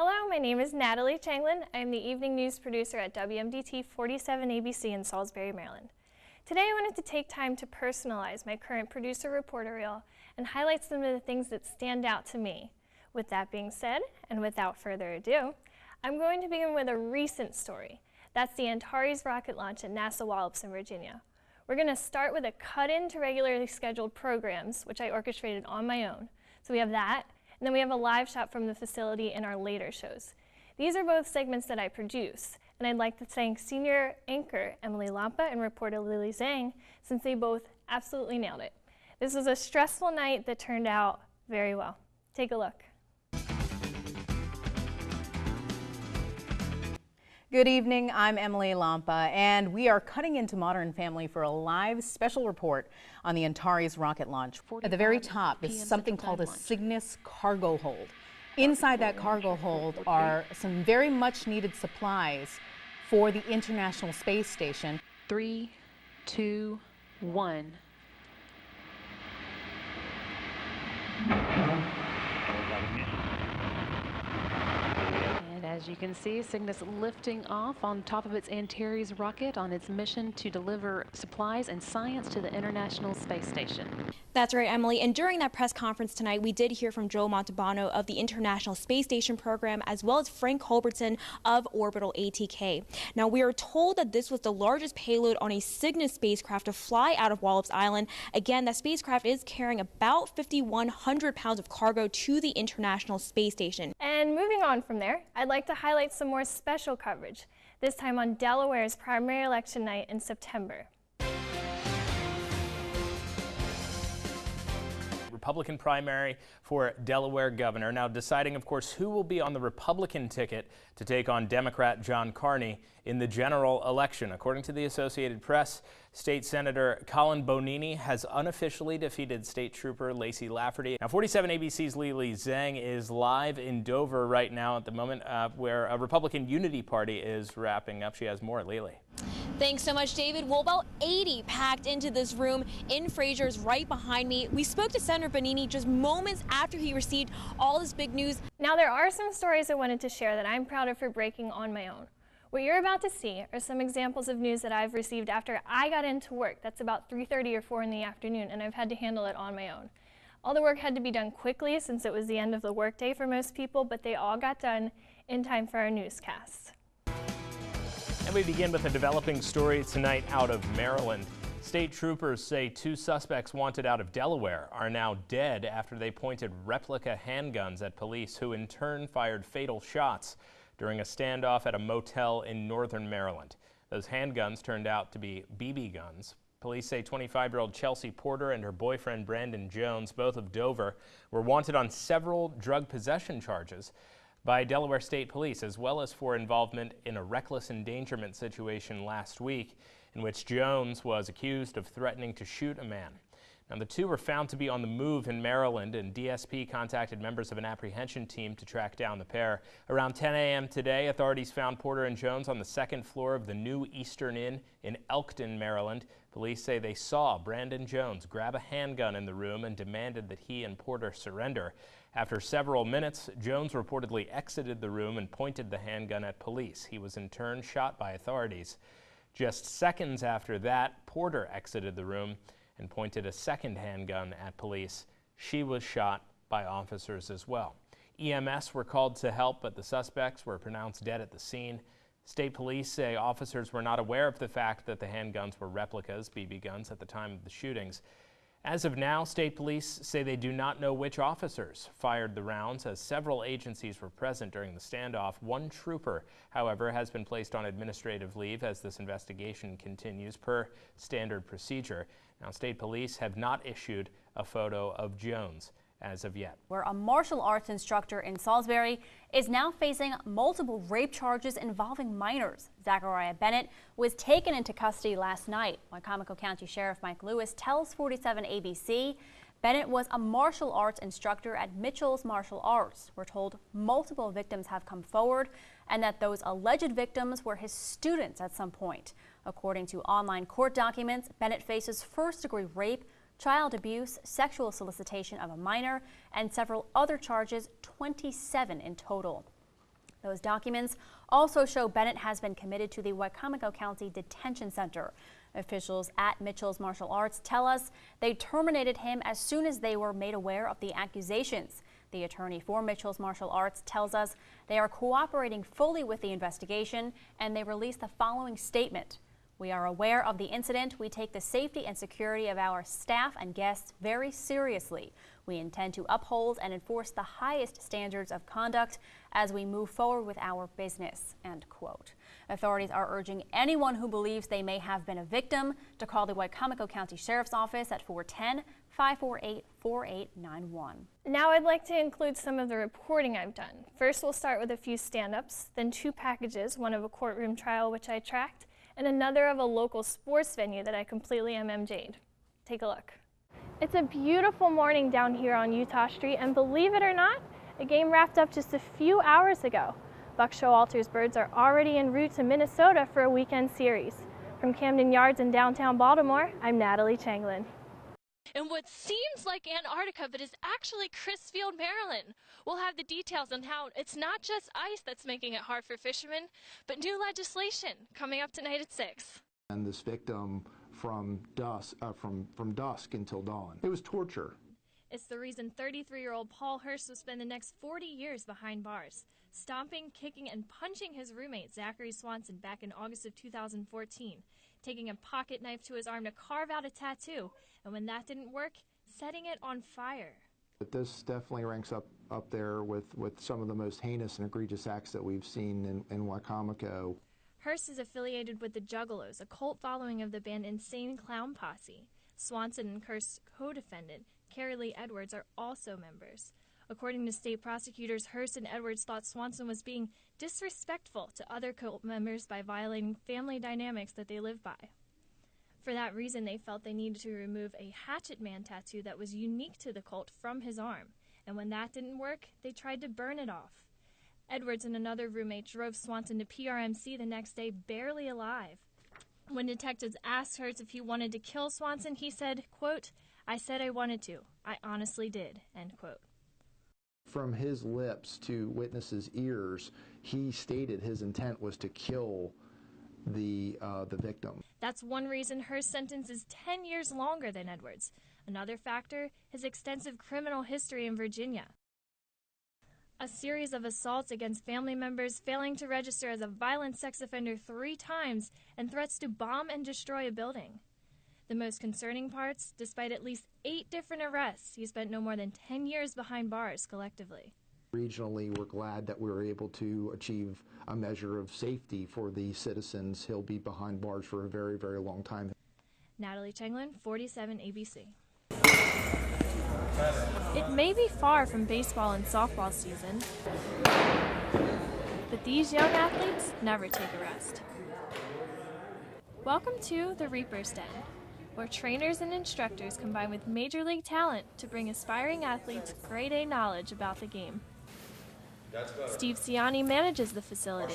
Hello, my name is Natalie Changlin. I am the evening news producer at WMDT 47 ABC in Salisbury, Maryland. Today I wanted to take time to personalize my current producer reporter reel and highlight some of the things that stand out to me. With that being said, and without further ado, I'm going to begin with a recent story. That's the Antares rocket launch at NASA Wallops in Virginia. We're going to start with a cut-in to regularly scheduled programs, which I orchestrated on my own. So we have that, and then we have a live shot from the facility in our later shows. These are both segments that I produce, and I'd like to thank senior anchor Emily Lampa and reporter Lily Zhang, since they both absolutely nailed it. This was a stressful night that turned out very well. Take a look. Good evening, I'm Emily Lampa, and we are cutting into Modern Family for a live special report on the Antares rocket launch. At the very top is something called a Cygnus cargo hold. Inside that cargo hold are some very much needed supplies for the International Space Station. 3, 2, 1. As you can see, Cygnus lifting off on top of its Antares rocket on its mission to deliver supplies and science to the International Space Station. That's right, Emily. And during that press conference tonight, we did hear from Joe Montalbano of the International Space Station program, as well as Frank Culbertson of Orbital ATK. Now, we are told that this was the largest payload on a Cygnus spacecraft to fly out of Wallops Island. Again, that spacecraft is carrying about 5,100 pounds of cargo to the International Space Station. And moving on from there, I'd like to highlight some more special coverage, this time on Delaware's primary election night in September. Republican primary for Delaware governor. Now deciding, of course, who will be on the Republican ticket to take on Democrat John Carney in the general election. According to the Associated Press, State Senator Colin Bonini has unofficially defeated State Trooper Lacey Lafferty. Now 47 ABC's Lily Zhang is live in Dover right now at the moment where a Republican Unity Party is wrapping up. She has more. Lily. Thanks so much, David. Well, about 80 packed into this room in Fraser's right behind me. We spoke to Senator Bonini just moments after he received all this big news. Now, there are some stories I wanted to share that I'm proud of for breaking on my own. What you're about to see are some examples of news that I've received after I got into work. That's about 3:30 or 4 in the afternoon, and I've had to handle it on my own. All the work had to be done quickly since it was the end of the workday for most people, but they all got done in time for our newscast. And we begin with a developing story tonight out of Maryland. State troopers say 2 suspects wanted out of Delaware are now dead after they pointed replica handguns at police, who in turn fired fatal shots during a standoff at a motel in northern Maryland. Those handguns turned out to be BB guns. Police say 25-year-old Chelsea Porter and her boyfriend Brandon Jones, both of Dover, were wanted on several drug possession charges by Delaware State Police, as well as for involvement in a reckless endangerment situation last week in which Jones was accused of threatening to shoot a man. Now, the two were found to be on the move in Maryland, and DSP contacted members of an apprehension team to track down the pair. Around 10 a.m. today, authorities found Porter and Jones on the 2nd floor of the New Eastern Inn in Elkton, Maryland. Police say they saw Brandon Jones grab a handgun in the room and demanded that he and Porter surrender. After several minutes, Jones reportedly exited the room and pointed the handgun at police. He was in turn shot by authorities. Just seconds after that, Porter exited the room and pointed a second handgun at police. She was shot by officers as well. EMS were called to help, but the suspects were pronounced dead at the scene. State police say officers were not aware of the fact that the handguns were replicas, BB guns, at the time of the shootings. As of now, state police say they do not know which officers fired the rounds, as several agencies were present during the standoff. One trooper, however, has been placed on administrative leave as this investigation continues per standard procedure. Now, state police have not issued a photo of Jones as of yet. Where a martial arts instructor in Salisbury is now facing multiple rape charges involving minors. Zachariah Bennett was taken into custody last night. Wycomico County Sheriff Mike Lewis tells 47 ABC Bennett was a martial arts instructor at Mitchell's Martial Arts. We're told multiple victims have come forward and that those alleged victims were his students at some point. According to online court documents, Bennett faces first-degree rape, child abuse, sexual solicitation of a minor, and several other charges, 27 in total. Those documents also show Bennett has been committed to the Wicomico County Detention Center. Officials at Mitchell's Martial Arts tell us they terminated him as soon as they were made aware of the accusations. The attorney for Mitchell's Martial Arts tells us they are cooperating fully with the investigation, and they released the following statement. We are aware of the incident. We take the safety and security of our staff and guests very seriously. We intend to uphold and enforce the highest standards of conduct as we move forward with our business, end quote. Authorities are urging anyone who believes they may have been a victim to call the Wicomico County Sheriff's Office at 410-548-4891. Now I'd like to include some of the reporting I've done. First, we'll start with a few stand-ups, then 2 packages, one of a courtroom trial which I tracked, and another of a local sports venue that I completely MMJ'd. Take a look. It's a beautiful morning down here on Utah Street, and believe it or not, a game wrapped up just a few hours ago. Buck Showalter's Birds are already en route to Minnesota for a weekend series. From Camden Yards in downtown Baltimore, I'm Natalie Changlin. In what seems like Antarctica, but is actually Crisfield, Maryland. We'll have the details on how it's not just ice that's making it hard for fishermen, but new legislation coming up tonight at 6. And this victim from dusk until dawn. It was torture. It's the reason 33-year-old Paul Hurst will spend the next 40 years behind bars, stomping, kicking, and punching his roommate Zachary Swanson back in August of 2014, taking a pocket knife to his arm to carve out a tattoo, and when that didn't work, setting it on fire. But this definitely ranks up there with some of the most heinous and egregious acts that we've seen in Wicomico. Hurst is affiliated with the Juggalos, a cult following of the band Insane Clown Posse. Swanson and Hurst's co-defendant, Carrie Lee Edwards, are also members. According to state prosecutors, Hurst and Edwards thought Swanson was being disrespectful to other cult members by violating family dynamics that they live by. For that reason, they felt they needed to remove a Hatchet Man tattoo that was unique to the cult from his arm, and when that didn't work, they tried to burn it off. Edwards and another roommate drove Swanson to PRMC the next day barely alive. When detectives asked Hurst if he wanted to kill Swanson, he said, quote, "I said I wanted to. I honestly did," end quote. From his lips to witnesses' ears, he stated his intent was to kill the victim. That's one reason Hurst's sentence is 10 years longer than Edwards. Another factor, his extensive criminal history in Virginia. A series of assaults against family members, failing to register as a violent sex offender 3 times, and threats to bomb and destroy a building. The most concerning parts, despite at least 8 different arrests, he spent no more than 10 years behind bars collectively. Regionally, we're glad that we were able to achieve a measure of safety for the citizens. He'll be behind bars for a very, very long time. Natalie Changlin, 47 ABC. It may be far from baseball and softball season, but these young athletes never take a rest. Welcome to the Reaper's Den, where trainers and instructors combine with major league talent to bring aspiring athletes grade A knowledge about the game. Steve Ciani manages the facility.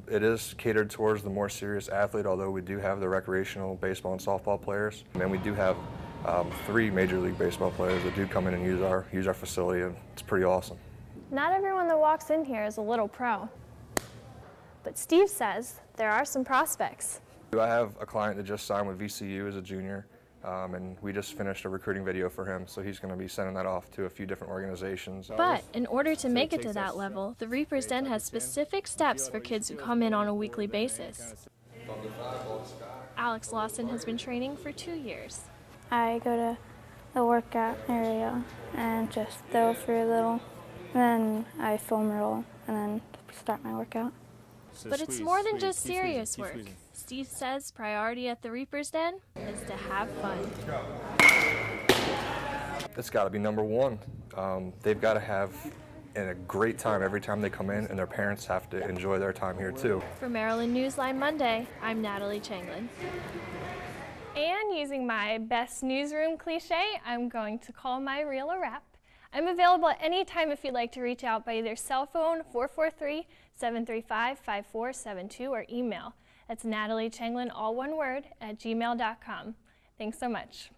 It is catered towards the more serious athlete, although we do have the recreational baseball and softball players. And we do have 3 Major League Baseball players that do come in and use our facility, and it's pretty awesome. Not everyone that walks in here is a little pro, but Steve says there are some prospects. I have a client that just signed with VCU as a junior, and we just finished a recruiting video for him, so he's going to be sending that off to a few different organizations. But in order to make it to that level, the Reaper's Den has specific steps for kids who come in on a weekly basis. Alex Lawson has been training for 2 years. I go to the workout area and just throw for a little, and then I foam roll and then start my workout. But it's more than just serious work. Steve says priority at the Reaper's Den is to have fun. It's got to be number 1. They've got to have a great time every time they come in, and their parents have to enjoy their time here too. For Maryland Newsline Monday, I'm Natalie Changlin. And using my best newsroom cliche, I'm going to call my reel a wrap. I'm available at any time if you'd like to reach out by either cell phone 443-735-5472 or email. That's nataliechanglin, all one word, @gmail.com. Thanks so much.